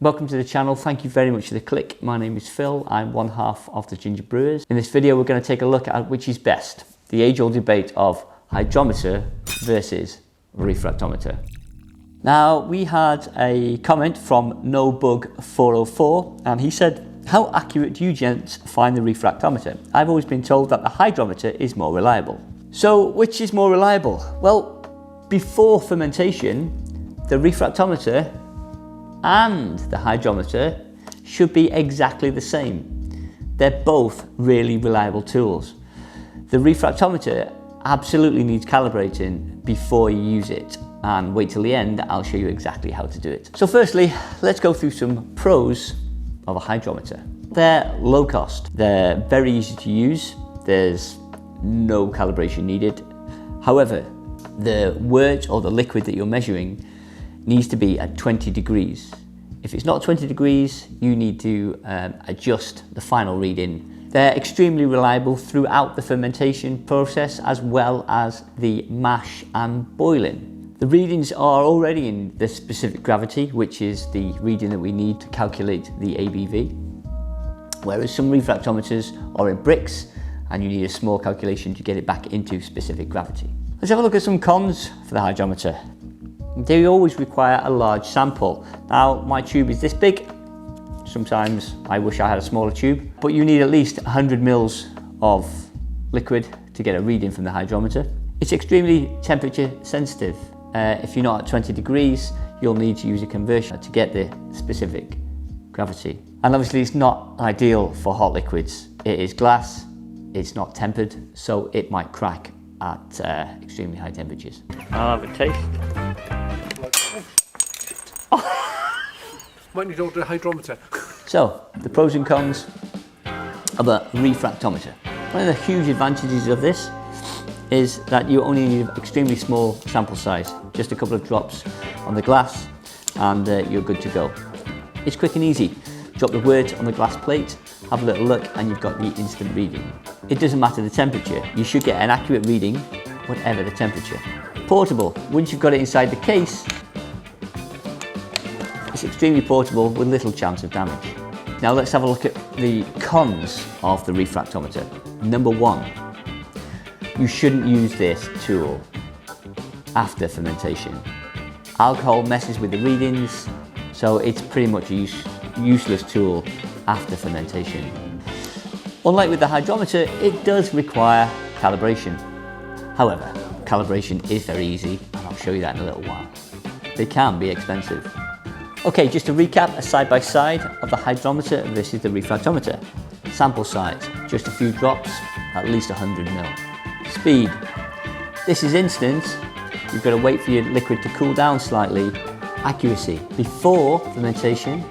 Welcome to the channel. Thank you very much for the click. My name is Phil. I'm one half of the Ginger Brewers. In this video, we're going to take a look at which is best. The age-old debate of hydrometer versus refractometer. Now, we had a comment from NoBug404 and he said, how accurate do you gents find the refractometer? I've always been told that the hydrometer is more reliable. So, which is more reliable? Well, before fermentation, the refractometer and the hydrometer should be exactly the same. They're both really reliable tools. The refractometer absolutely needs calibrating before you use it, and wait till the end, I'll show you exactly how to do it. So firstly, let's go through some pros of a hydrometer. They're low cost, they're very easy to use, there's no calibration needed. However, the wort or the liquid that you're measuring needs to be at 20 degrees. If it's not 20 degrees, you need to adjust the final reading. They're extremely reliable throughout the fermentation process as well as the mash and boiling. The readings are already in the specific gravity, which is the reading that we need to calculate the ABV. Whereas some refractometers are in bricks and you need a small calculation to get it back into specific gravity. Let's have a look at some cons for the hydrometer. They always require a large sample. Now, my tube is this big. Sometimes I wish I had a smaller tube, but you need at least 100 mils of liquid to get a reading from the hydrometer. It's extremely temperature sensitive. If you're not at 20 degrees, you'll need to use a conversion to get the specific gravity. And obviously it's not ideal for hot liquids. It is glass, it's not tempered, so it might crack at extremely high temperatures. I'll have a taste. Might need to order a hydrometer. So, the pros and cons of a refractometer. One of the huge advantages of this is that you only need an extremely small sample size, just a couple of drops on the glass and you're good to go. It's quick and easy. Drop the wort on the glass plate, have a little look and you've got the instant reading. It doesn't matter the temperature, you should get an accurate reading whatever the temperature. Portable. Once you've got it inside the case, it's extremely portable with little chance of damage. Now let's have a look at the cons of the refractometer. Number one, you shouldn't use this tool after fermentation. Alcohol messes with the readings, so it's pretty much a useless tool after fermentation. Unlike with the hydrometer, it does require calibration. However, calibration is very easy, and I'll show you that in a little while. They can be expensive. Okay, just to recap, a side-by-side of the hydrometer versus the refractometer. Sample size, just a few drops, at least 100 ml. Speed, this is instant. You've got to wait for your liquid to cool down slightly. Accuracy, before fermentation,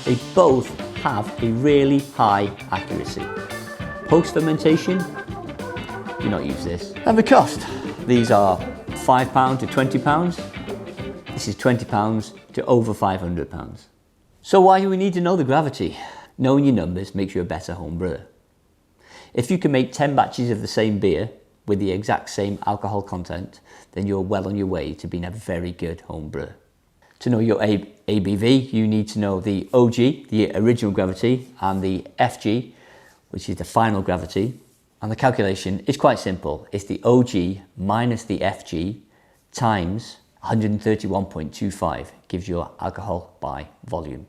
they both have a really high accuracy. Post-fermentation, do not use this. And the cost, these are £5 to £20. This is £20 to over £500. So why do we need to know the gravity? Knowing your numbers makes you a better home brewer. If you can make 10 batches of the same beer with the exact same alcohol content, then you're well on your way to being a very good home brewer. To know your ABV, you need to know the OG, the original gravity, and the FG, which is the final gravity. And the calculation is quite simple. It's the OG minus the FG times 131.25 gives you alcohol by volume.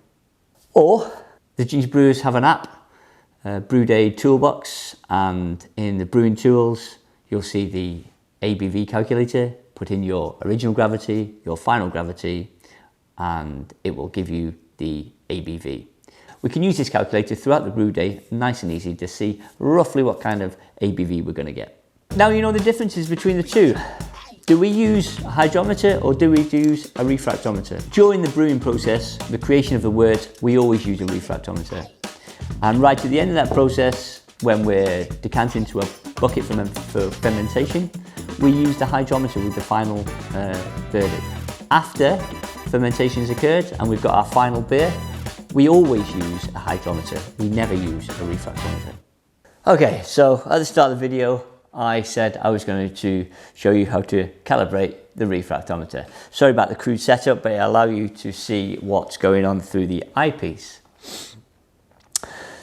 Or the Ginger Brewers have an app, Brewday Toolbox, and in the brewing tools you'll see the ABV calculator. Put in your original gravity, your final gravity, and it will give you the ABV. We can use this calculator throughout the brew day, nice and easy to see roughly what kind of ABV we're going to get. Now you know the differences between the two. Do we use a hydrometer or do we use a refractometer? During the brewing process, the creation of the wort, we always use a refractometer. And right at the end of that process, when we're decanting to a bucket for fermentation, we use the hydrometer with the final verdict. After fermentation has occurred and we've got our final beer, we always use a hydrometer. We never use a refractometer. Okay, so at the start of the video, I said I was going to show you how to calibrate the refractometer. Sorry about the crude setup, but it allows you to see what's going on through the eyepiece.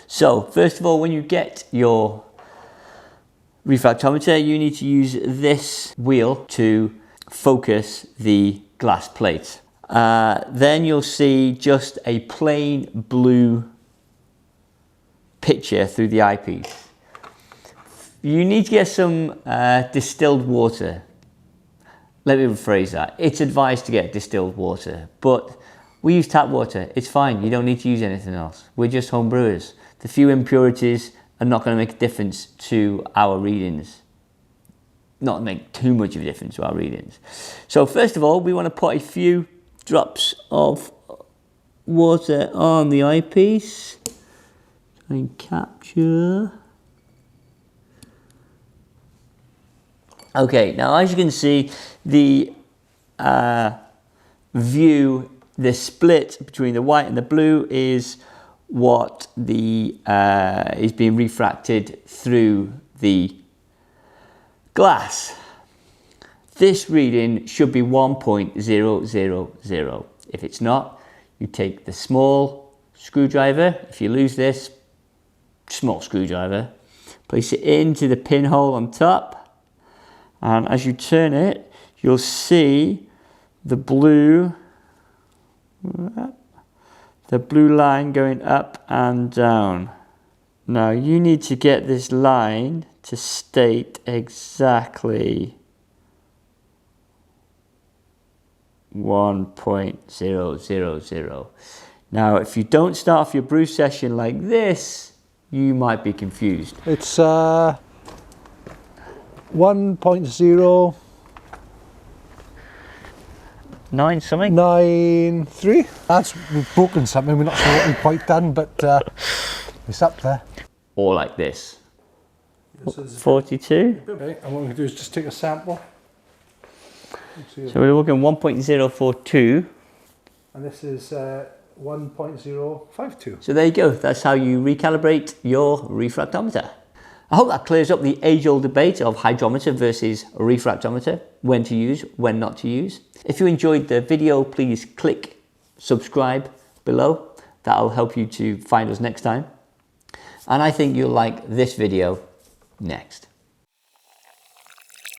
So first of all, when you get your refractometer, you need to use this wheel to focus the glass plate. Then you'll see just a plain blue picture through the eyepiece. You need to get some distilled water. Let me rephrase that. It's advised to get distilled water, but we use tap water. It's fine. You don't need to use anything else. We're just home brewers. The few impurities are not going to make a difference to our readings. Not make too much of a difference to our readings. So first of all, we want to put a few drops of water on the eyepiece. Try and capture. Okay, now as you can see, the view, the split between the white and the blue is what the is being refracted through the glass. This reading should be 1.000. If it's not, you take the small screwdriver. If you lose this, small screwdriver, place it into the pinhole on top, and as you turn it, you'll see the blue line going up and down. Now you need to get this line to state exactly 1.000. Now if you don't start off your brew session like this, you might be confused. It's 1.0 9 something? 93. We've broken something, we're not sure what we've quite done, but it's up there. Or like this. 42. Okay, and what we're going to do is just take a sample. So we're looking 1.042. And this is 1.052. So there you go. That's how you recalibrate your refractometer. I hope that clears up the age-old debate of hydrometer versus refractometer, when to use, when not to use. If you enjoyed the video, please click subscribe below. That'll help you to find us next time. And I think you'll like this video next.